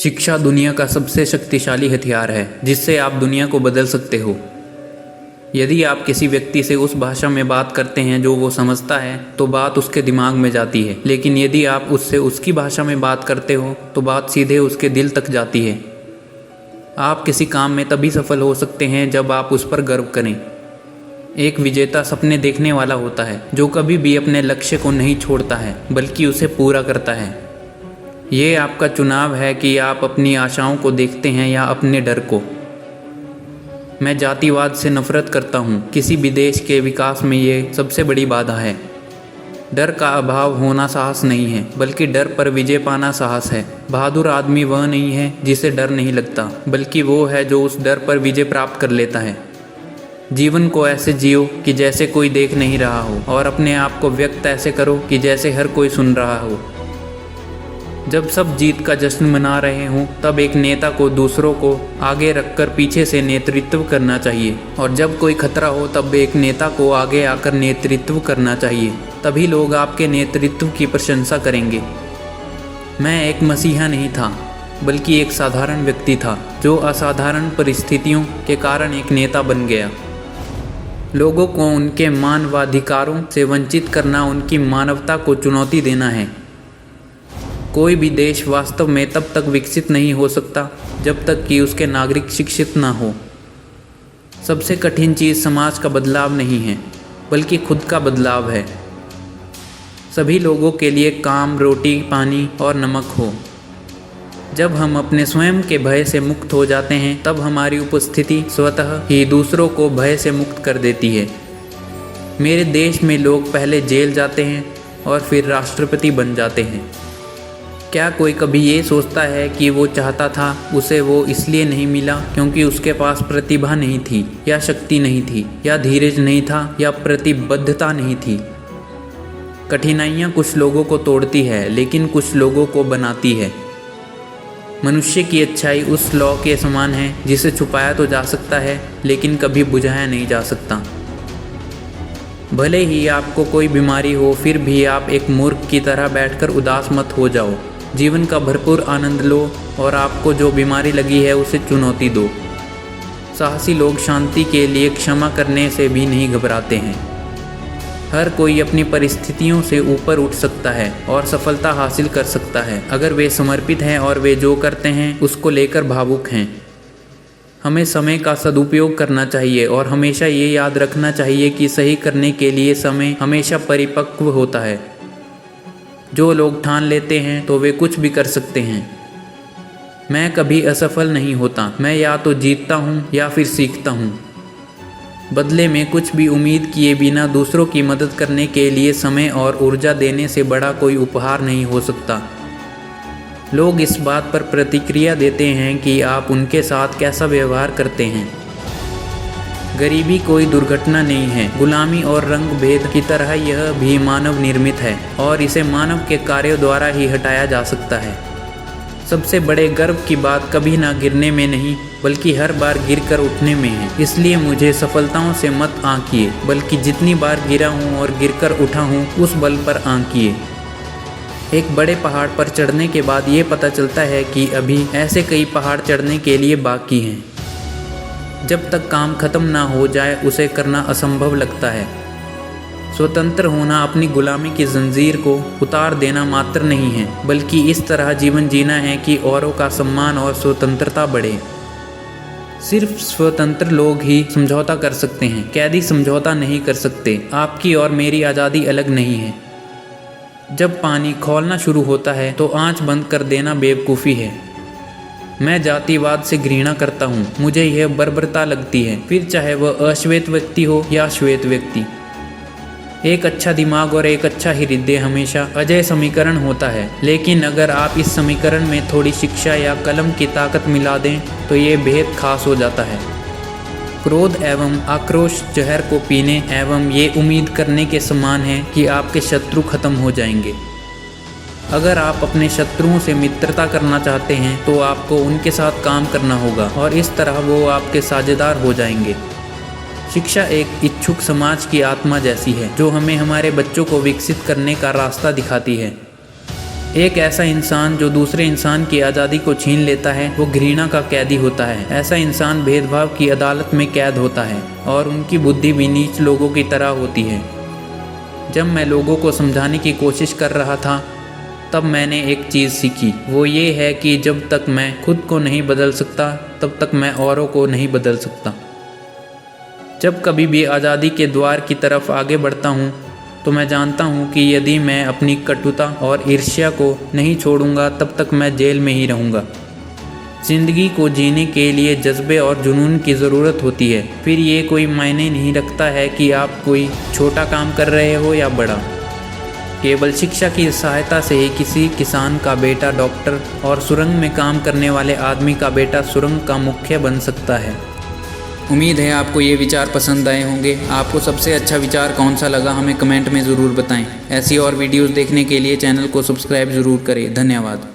शिक्षा दुनिया का सबसे शक्तिशाली हथियार है जिससे आप दुनिया को बदल सकते हो। यदि आप किसी व्यक्ति से उस भाषा में बात करते हैं जो वो समझता है तो बात उसके दिमाग में जाती है, लेकिन यदि आप उससे उसकी भाषा में बात करते हो तो बात सीधे उसके दिल तक जाती है। आप किसी काम में तभी सफल हो सकते हैं जब आप उस पर गर्व करें। एक विजेता सपने देखने वाला होता है जो कभी भी अपने लक्ष्य को नहीं छोड़ता है बल्कि उसे पूरा करता है। ये आपका चुनाव है कि आप अपनी आशाओं को देखते हैं या अपने डर को। मैं जातिवाद से नफरत करता हूँ। किसी भी देश के विकास में ये सबसे बड़ी बाधा है। डर का अभाव होना साहस नहीं है, बल्कि डर पर विजय पाना साहस है। बहादुर आदमी वह नहीं है जिसे डर नहीं लगता, बल्कि वो है जो उस डर पर विजय प्राप्त कर लेता है। जीवन को ऐसे जियो कि जैसे कोई देख नहीं रहा हो, और अपने आप को व्यक्त ऐसे करो कि जैसे हर कोई सुन रहा हो। जब सब जीत का जश्न मना रहे हों तब एक नेता को दूसरों को आगे रखकर पीछे से नेतृत्व करना चाहिए, और जब कोई खतरा हो तब एक नेता को आगे आकर नेतृत्व करना चाहिए। तभी लोग आपके नेतृत्व की प्रशंसा करेंगे। मैं एक मसीहा नहीं था, बल्कि एक साधारण व्यक्ति था जो असाधारण परिस्थितियों के कारण एक नेता बन गया। लोगों को उनके मानवाधिकारों से वंचित करना उनकी मानवता को चुनौती देना है। कोई भी देश वास्तव में तब तक विकसित नहीं हो सकता जब तक कि उसके नागरिक शिक्षित ना हो। सबसे कठिन चीज़ समाज का बदलाव नहीं है, बल्कि खुद का बदलाव है। सभी लोगों के लिए काम, रोटी, पानी और नमक हो। जब हम अपने स्वयं के भय से मुक्त हो जाते हैं तब हमारी उपस्थिति स्वतः ही दूसरों को भय से मुक्त कर देती है। मेरे देश में लोग पहले जेल जाते हैं और फिर राष्ट्रपति बन जाते हैं। क्या कोई कभी ये सोचता है कि वो चाहता था, उसे वो इसलिए नहीं मिला क्योंकि उसके पास प्रतिभा नहीं थी, या शक्ति नहीं थी, या धीरज नहीं था, या प्रतिबद्धता नहीं थी? कठिनाइयाँ कुछ लोगों को तोड़ती है, लेकिन कुछ लोगों को बनाती है। मनुष्य की अच्छाई उस लौ के समान है जिसे छुपाया तो जा सकता है, लेकिन कभी बुझाया नहीं जा सकता। भले ही आपको कोई बीमारी हो, फिर भी आप एक मूर्ख की तरह बैठकर उदास मत हो जाओ। जीवन का भरपूर आनंद लो, और आपको जो बीमारी लगी है उसे चुनौती दो। साहसी लोग शांति के लिए क्षमा करने से भी नहीं घबराते हैं। हर कोई अपनी परिस्थितियों से ऊपर उठ सकता है और सफलता हासिल कर सकता है अगर वे समर्पित हैं और वे जो करते हैं उसको लेकर भावुक हैं। हमें समय का सदुपयोग करना चाहिए और हमेशा ये याद रखना चाहिए कि सही करने के लिए समय हमेशा परिपक्व होता है। जो लोग ठान लेते हैं तो वे कुछ भी कर सकते हैं। मैं कभी असफल नहीं होता। मैं या तो जीतता हूँ या फिर सीखता हूँ। बदले में कुछ भी उम्मीद किए बिना दूसरों की मदद करने के लिए समय और ऊर्जा देने से बड़ा कोई उपहार नहीं हो सकता। लोग इस बात पर प्रतिक्रिया देते हैं कि आप उनके साथ कैसा व्यवहार करते हैं। गरीबी कोई दुर्घटना नहीं है। गुलामी और रंग भेद की तरह यह भी मानव निर्मित है, और इसे मानव के कार्यों द्वारा ही हटाया जा सकता है। सबसे बड़े गर्व की बात कभी ना गिरने में नहीं, बल्कि हर बार गिरकर उठने में है। इसलिए मुझे सफलताओं से मत आंकिए, बल्कि जितनी बार गिरा हूँ और गिरकर उठा हूँ उस बल पर आंकिए। एक बड़े पहाड़ पर चढ़ने के बाद ये पता चलता है कि अभी ऐसे कई पहाड़ चढ़ने के लिए बाकी हैं। जब तक काम खत्म ना हो जाए उसे करना असंभव लगता है। स्वतंत्र होना अपनी गुलामी की जंजीर को उतार देना मात्र नहीं है, बल्कि इस तरह जीवन जीना है कि औरों का सम्मान और स्वतंत्रता बढ़े। सिर्फ स्वतंत्र लोग ही समझौता कर सकते हैं। कैदी समझौता नहीं कर सकते। आपकी और मेरी आज़ादी अलग नहीं है। जब पानी खौलना शुरू होता है तो आँच बंद कर देना बेवकूफ़ी है। मैं जातिवाद से घृणा करता हूँ। मुझे यह बर्बरता लगती है, फिर चाहे वह अश्वेत व्यक्ति हो या श्वेत व्यक्ति। एक अच्छा दिमाग और एक अच्छा हृदय हमेशा अजय समीकरण होता है, लेकिन अगर आप इस समीकरण में थोड़ी शिक्षा या कलम की ताकत मिला दें तो ये बेहद खास हो जाता है। क्रोध एवं आक्रोश जहर को पीने एवं ये उम्मीद करने के समान है कि आपके शत्रु खत्म हो जाएंगे। अगर आप अपने शत्रुओं से मित्रता करना चाहते हैं तो आपको उनके साथ काम करना होगा, और इस तरह वो आपके साझेदार हो जाएंगे। शिक्षा एक इच्छुक समाज की आत्मा जैसी है जो हमें हमारे बच्चों को विकसित करने का रास्ता दिखाती है। एक ऐसा इंसान जो दूसरे इंसान की आज़ादी को छीन लेता है वो घृणा का कैदी होता है। ऐसा इंसान भेदभाव की अदालत में कैद होता है और उनकी बुद्धि भी नीच लोगों की तरह होती है। जब मैं लोगों को समझाने की कोशिश कर रहा था तब मैंने एक चीज़ सीखी, वो ये है कि जब तक मैं खुद को नहीं बदल सकता तब तक मैं औरों को नहीं बदल सकता। जब कभी भी आज़ादी के द्वार की तरफ आगे बढ़ता हूँ तो मैं जानता हूँ कि यदि मैं अपनी कटुता और ईर्ष्या को नहीं छोड़ूंगा तब तक मैं जेल में ही रहूँगा। ज़िंदगी को जीने के लिए जज्बे और जुनून की ज़रूरत होती है। फिर ये कोई मायने नहीं रखता है कि आप कोई छोटा काम कर रहे हो या बड़ा। केवल शिक्षा की सहायता से ही किसी किसान का बेटा डॉक्टर और सुरंग में काम करने वाले आदमी का बेटा सुरंग का मुखिया बन सकता है। उम्मीद है आपको ये विचार पसंद आए होंगे। आपको सबसे अच्छा विचार कौन सा लगा हमें कमेंट में ज़रूर बताएं। ऐसी और वीडियोस देखने के लिए चैनल को सब्सक्राइब ज़रूर करें। धन्यवाद।